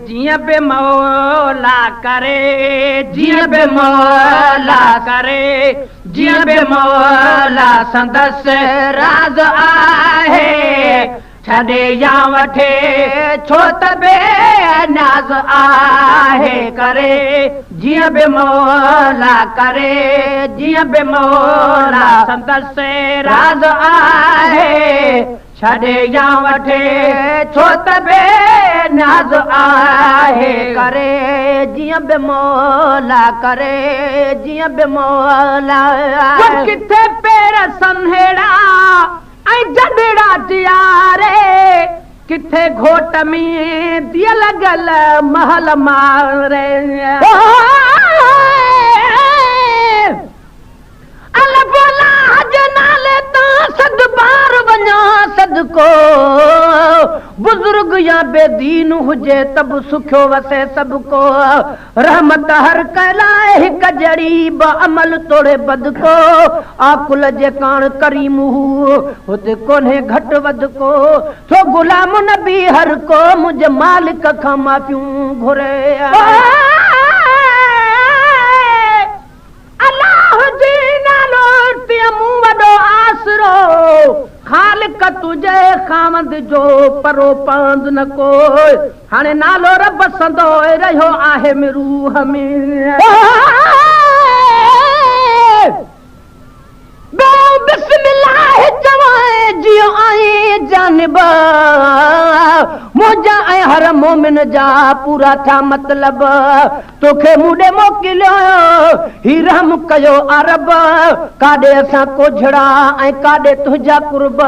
जियां बे मौला करे जियां बे मौला करे जियां बे मौला संदस राज आहे छॾे या वठे छो त बे नाज़ आहे करे जियां बे मौला करे जियां बे मौला संदस राज आहे छॾे या वठे छो त बे नाज़ आहे करे जियां बे मौला करे जियां बे मौला किथे पेर संहेड़ा ऐं जॾड़ा जियारे किथे घोट में दिया लॻल महल मारे अल बोला हज नाले तां सद बार वञा सदको बुजुर्ग या बेदीन हुजे तब सुखियो वसे सबको रहमत हर कलाए हिक जड़ी ब अमल तोड़े बदको आकुल जे कान करीम हुते कोन्हे घट वध को छो गुलाम नबी हर को मुझे मालिक खां माफ़ियूं घुरे अल्लाह जी नालो ते मूं वॾो आसरो खालिक तुझे खामद जो परो पांद न कोई हाणे नालो रब संदो रहियो आहे रूह में बिस्मिल्लाह चवाए जियो आए जानब मुझा ऐं हर मोमिन जा पूरा था मतलब तोखे मूंॾे मोकिलियो ही रहम कयो अरब काॾे असां कोझड़ा ऐं काॾे तुंहिंजा कुर्ब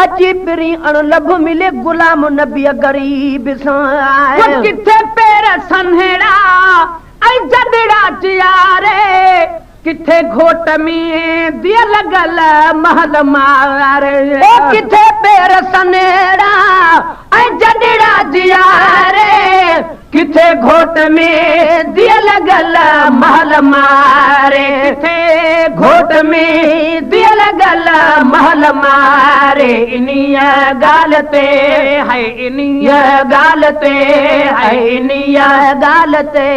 अची पिरी अण लभ मिले गुलाम नबी गरीब सां किथे पेर संहेड़ा ऐं जॾड़ा जियारे किथे घोट में दिया लॻल महल मारे किथे पेर सनेड़ा ऐं जॾड़ा जियारे किथे घोट में दिया लॻल महल मारे किथे घोट में दिया लॻल महल मारे इन्हीअ ॻाल्हि ते है इन्हीअ ॻाल्हि ते है इन्हीअ ॻाल्हि ते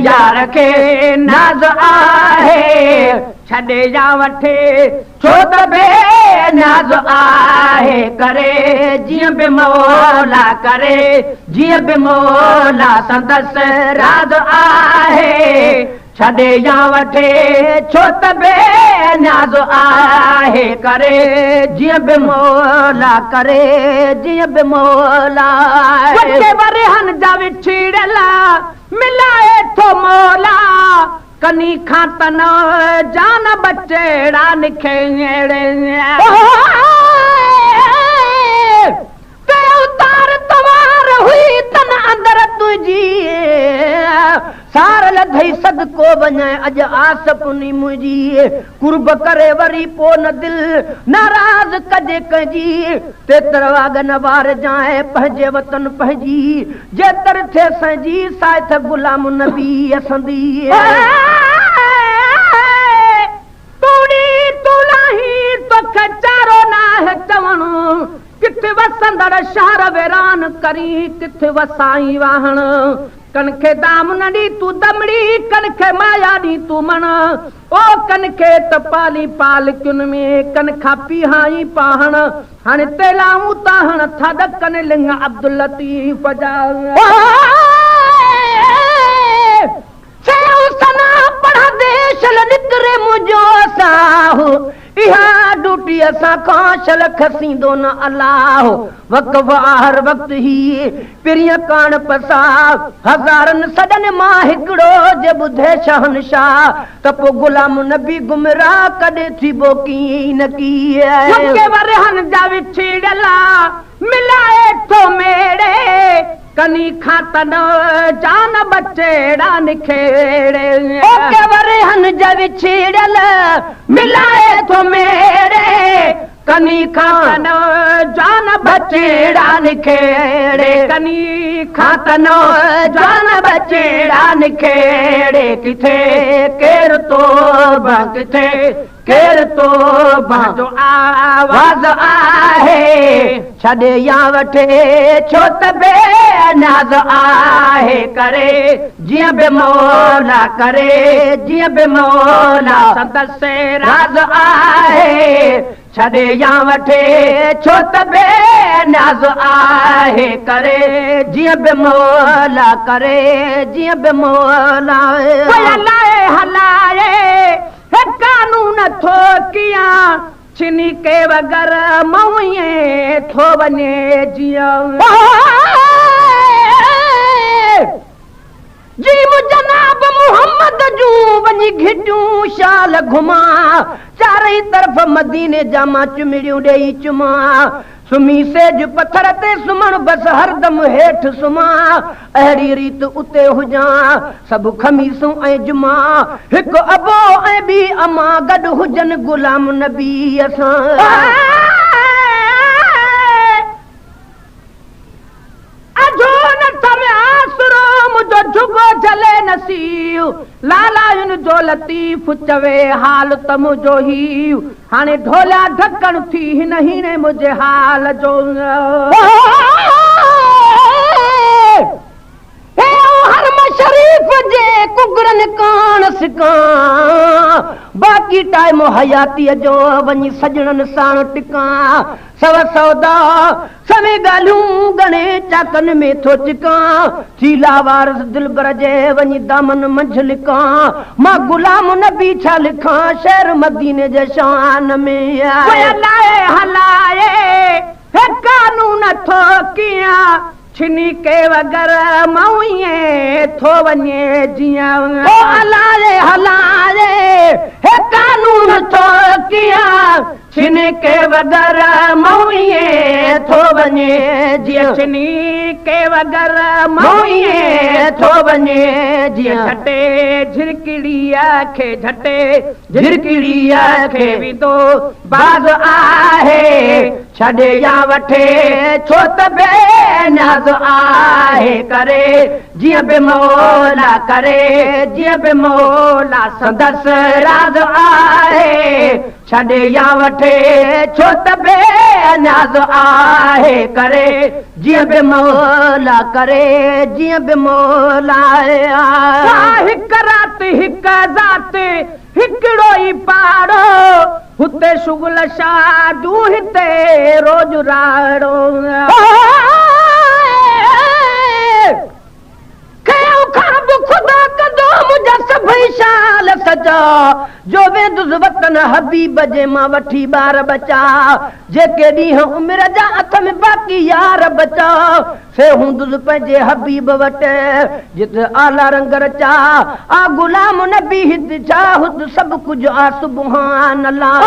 यार खे नाज़ आहे छॾे या वठे छो त बे नाज़ आहे करे जियां बे मौला करे जियां बे मौला संदस राज आहे छॾे या वठे छो त बे नाज़ आहे करे जियां बे मौला करे जियां बे मौला वरहन जा विछड़ला मिलाए थो मौला कनी खां तन जान बचेड़ा निखेड़े ते उतार तवार हुई तन अंदर तुझी सार लधई सदको वञे अज आस पुनी मुंहिंजी कुर्ब करे वरी पो न दिल नाराज कजे कंहिंजी ते तरवाग न वार जाए पंहिंजे वतन पंहिंजी जे तर थे संजी साथ गुलाम नबी असंदी तूड़ी तुलाही तोखे चारो नाहे चवण किथे वसंदड़ शहर वेरान करी किथे वसाई वाहण कनखे दाम नडी तू दमड़ी कनखे माया दी तू मन ओ कनखे त पाली पाल कुन में कनखा पीहाई पाहण हाणे तेलाऊं ताहण थद कन लिंग अब्दुल लतीफ जा सना पढ़ा देश निकरे मुझो साहु इहा ड्यूटी असां खां शल खसींदो न अलाह वक़्फ़ हर वक़्त ही पिरिय कान पसा हज़ारनि सदन मां हिकिड़ो जे ॿुधे शहनशाह त पोइ गुलाम नबी गुमराह कॾहिं थी बो कीअं न कीअं वरहन जा विछड़ला मिलाए थो मेड़े कनी खां तन जान बचेड़ा निखेड़े ओके वरहन जा विछड़ल मिलाए थो मेरे कनी खां तन जान बचेड़ा निखेड़े कनी खां तन जान बचेड़ा निखेड़े किथे केर तो किथे केर तो जो आवाज आहे छॾे या वठे छो त बेनाज़ आहे करे जीअं बि मौला करे जीअं बि मौला संदसि राज़ आहे छॾे या वठे छो त बेनाज़ आहे करे जीअं बि मौला करे जीअं बि मौला हलाए हलाए कानून थो कियां छिनी के बग़ैर मऊं थो वञे जीअं जी जनाब मोहम्मद जूं वञी घिटियूं शाल घुमा चारई तरफ़ मदीने जामा चुमिड़ियूं ॾेई चुमा सुमी सेज पत्थर ते सुम्हण बसि हरदम हेठि सुम्हां अहिड़ी रीति उते हुजां सभु खमीसूं ऐं जुमा हिकु अबो ऐं ॿी अमा गॾु हुजनि गुलाम नबी असां झुगो जले नसीउ लालायुनि जो लतीफ़ चवे हाल त मुंहिंजो ही हाणे ढोलिया ढकण थी हिन हीने मुंहिंजे हाल जो हरम शरीफ़ जे कुगरनि कान सिकां बाक़ी टाइम हयातीअ जो वञी सजणनि साण टिकां सव सौदा सवे ॻाल्हियूं गणे चाकनि में थो चिकां चीला वारस दिलबर जे वञी दामन मंझि लिकां मां गुलाम नबी छा लिखां शहर मदीने जे शान में हलाए हलाए कानून थो कियां छिनी के बग़ैर मऊं थो वञे जीअं हलाए हलाए कानून थो कियां छिनी के बग़ैर मऊं थो वञे जीअं छिनी के बग़ैर मऊं थो वञे जीअं झटे झिरकिड़ीअ खे झटे झिरकिड़ीअ खे विदो बाज़ आहे छॾे या वठे छो त बेनाज़ आहे करे जीअं बि मौला करे जीअं बि मौला संदसि राज़ आहे छॾे या वठे छो त बेनाज़ आहे करे जीअं बि मौला करे जीअं बि मौला हिकु राति हिकु ज़ात हिकिड़ो ई पाड़ो हुते शुगल शादू हिते रोज राड़ो खुदा कंदो मुंहिंजा सभई शाल सजा जो वेंदुसि वतन हबीब जे मां वठी ॿार बचा जेके ॾींहं उमिरि जा हथ में बाक़ी यार बचा से हूंदुसि पंहिंजे हबीब वटि जिते आला रंग रचा आ गुलाम नबी हिते छा हुते सभु कुझु आ सुबहान अल्लाह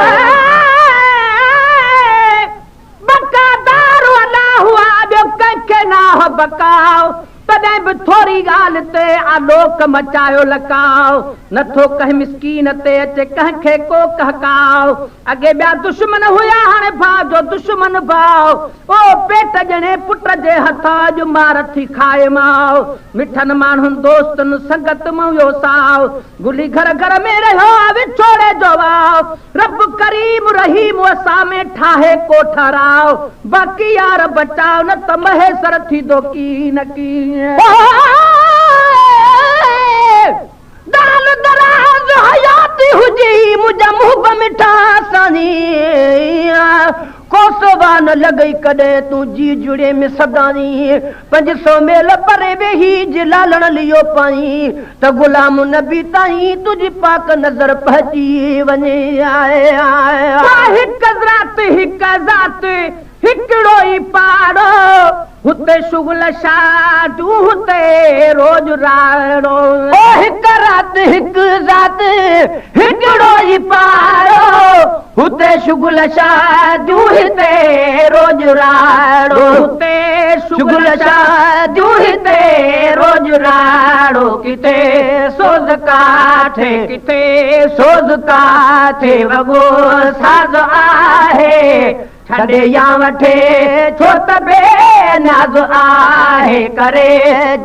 बकादार अल्लाह ॿियो कंहिंखे न बकाओ तॾहिं बि थोरी ॻाल्हि ते आलोक मचायो लकाओ नथो कंहिं मिसकीन ते अचे कंहिंखे को कहकाओ अॻे ॿिया दुश्मन हुया हाणे भाउ जो दुश्मन भाउ ओ पेट ॼणे पुट जे हथ अॼु मार थी खाए माओ मिठनि माण्हुनि दोस्तनि संगत मां वियो साओ गुली घर घर में रहियो विछोड़े जो वाओ रब करीम रहीम असां में ठाहे को ठहराओ बाक़ी यार बचाओ न त महेसर थींदो की न की दाल दराज हयाती हुजी मुंहिंजा मुंहं मिठा सानी कोसवा न लॻई कॾहिं तूं जी जुड़े में सदानी 500 मेल परे वेही जे लालण लियो पाई त गुलाम नबी ताईं तुंहिंजी पाक नज़र पहुची वञे हिकु ज़ात हिकिड़ो ई पाड़ो हुते शुगल शादू हुते रोज राड़ो हिकु राति हिकु ज़ात हिकिड़ो ई पाड़ो हुते शुगल शादू हिते रोज राड़ो हुते शुगल शादू हिते रोज राड़ो किथे सोज काठे किथे सोज काठे वॻो साज़ आहे छॾे या वठे छो त बेनाज़ आहे करे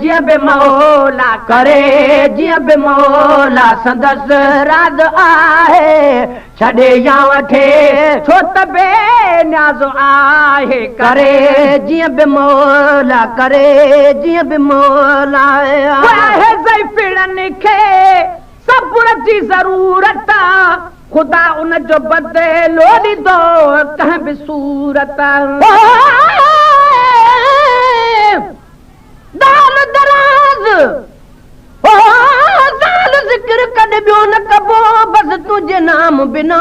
जीअं बि मौला करे जीअं बि मौला संदसि राज़ आहे छॾे या वठे छो त बेनाज़ आहे करे जीअं बि मौला करे जीअं बि मौला आहे ज़ईफ़िड़नि खे सब्र जी ज़रूरत ख़ुदा उन जो बदिलो ॾींदो कंहिं बि सूरत दाल दराज़ दाल ज़िक्र कॾहिं ॿियो न कबो बसि तुंहिंजे नाम बिना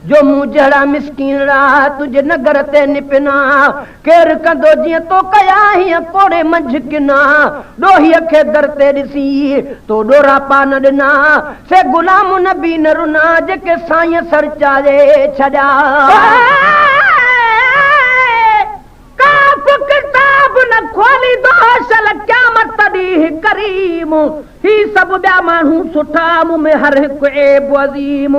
जो मूं जहिड़ा मिसकीन तुंहिंजे नगर ते निपिना केरु कंदो जीअं तो कया हीअं कोड़े मंझि किना ॾोहीअ खे दर ते ॾिसी तो ॾोरा पा न ॾिना से गुलाम नबी न रुना जेके साईं सर चारे छॾिया किताब न खोली दो शल क़यामत ॾींहुं करीम ही सभु ॿिया माण्हू सुठा मूं में हर हिकु ऐब अज़ीम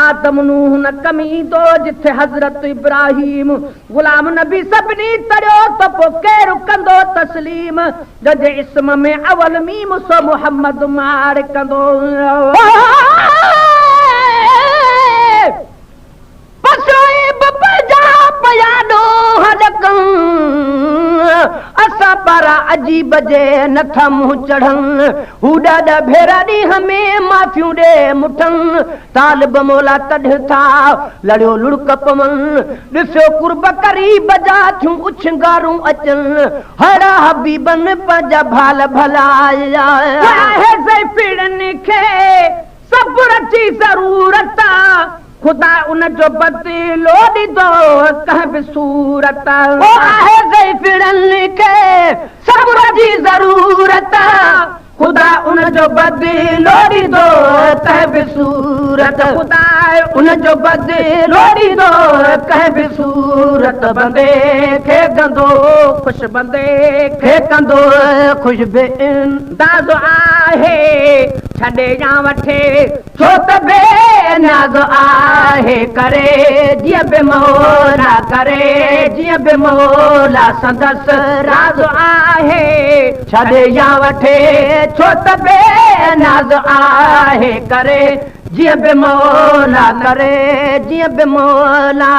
आदम नूह न कमी दो जिथे हज़रत इब्राहिम गुलाम नबी सभिनी तरियो त पोइ केरु कंदो तस्लीम जंहिंजे इस्म में अवल मीम सो मुहम्मद मार कंदो असां पारा अजीब जे नथा मुंहुं चढ़नि हू ॾाढा भेरा ॾींहं में माफ़ियूं ॾे मुठनि तालिब मौला तॾहिं था लड़ियो लुड़क पवनि ॾिसो कुर्ब करीब जा थियूं उछंगारूं अचनि हरा हबीबनि पंहिंजा भाल भलाया ज़ईफ़िड़नि खे सब्र जी ज़रूरत ख़ुदा उन जो बदिलो ॾींदो कंहिं बि सूरत आहे ज़ईफ़िड़नि खे सब्र जी ज़रूरत ख़ुदा उन जो बदिलो ॾींदो कंहिं बि सूरत ख़ुदा उन जो बदिलो ॾींदो कंहिं बि सूरत बंदे खे कंदो ख़ुशि बंदे खे कंदो ख़ुशि बि इंदाज़ आहे छॾे या वठे छो त बेनाज़ आहे करे जीअं बि मौला करे जीअं बि मौला संदसि राज़ आहे छॾे या वठे छो त बेनाज़ आहे करे जीअं बि मौला करे जीअं बि मौला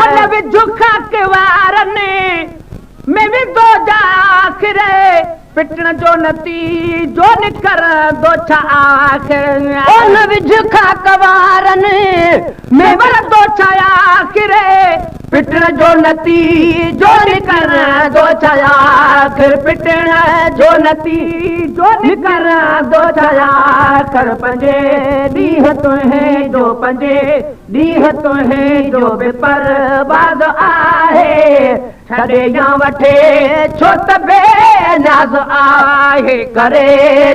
उन बि झुखा किवारनि में विधो जा आख़िरे पिटण जो नतीजो निकिरंदो छा आख़िर उन बि झुखा किवारनि में वरंदो छा आख़िरे पिटण जो नतीजो निकिरंदो छा आख़िर पिटण जो नतीजो निकिरंदो छा आख़िर पंजे ॾींहं तुंहिंजो पंजे ॾींहं तुंहिंजो बि परवाज़ आहे छॾे या वठे छो त बेनाज़ आहे करे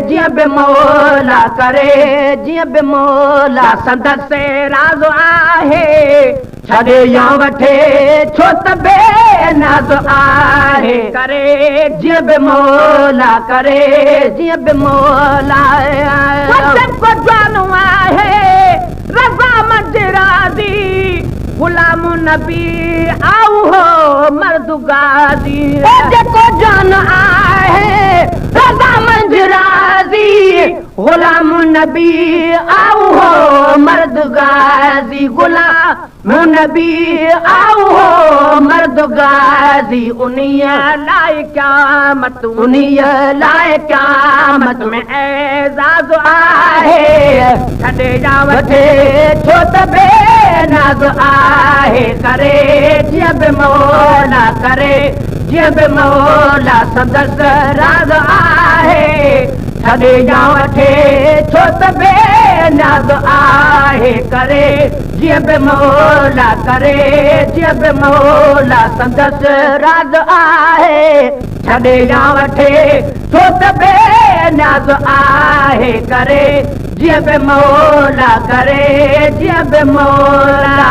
जीअं बि मौला करे जीअं बि मौला संदसि राज़ आहे छॾे या वठे छो त बेनाज़ आहे करे जीअं बि मौला करे जीअं बि मौला को जानो आहे रज़ा मंझि राज़ी गुलाम नबी आऊ हो मर्द गाज़ी जेको जान आहे रज़ा मंझि राज़ी गुलाम नबी आऊ हो मर्द गाज़ी गुलाम नबी आऊ हो मर्द गाज़ी उन्हीअ लाइ क़यामत उन्हीअ लाइ क़यामत में एज़ाज़ आहे छॾे या वठे छो त बेनाज़ आहे करे जीअं बि मौला करे जीअं बि मौला संदसि राज़ आहे छॾे या वठे छो त बेनाज़ आहे करे जीअं बि मौला करे जीअं बि मौला संदसि राज़ आहे छॾे या वठे छो त बेनाज़ आहे करे जीअं बि मौला करे जीअं बि मौला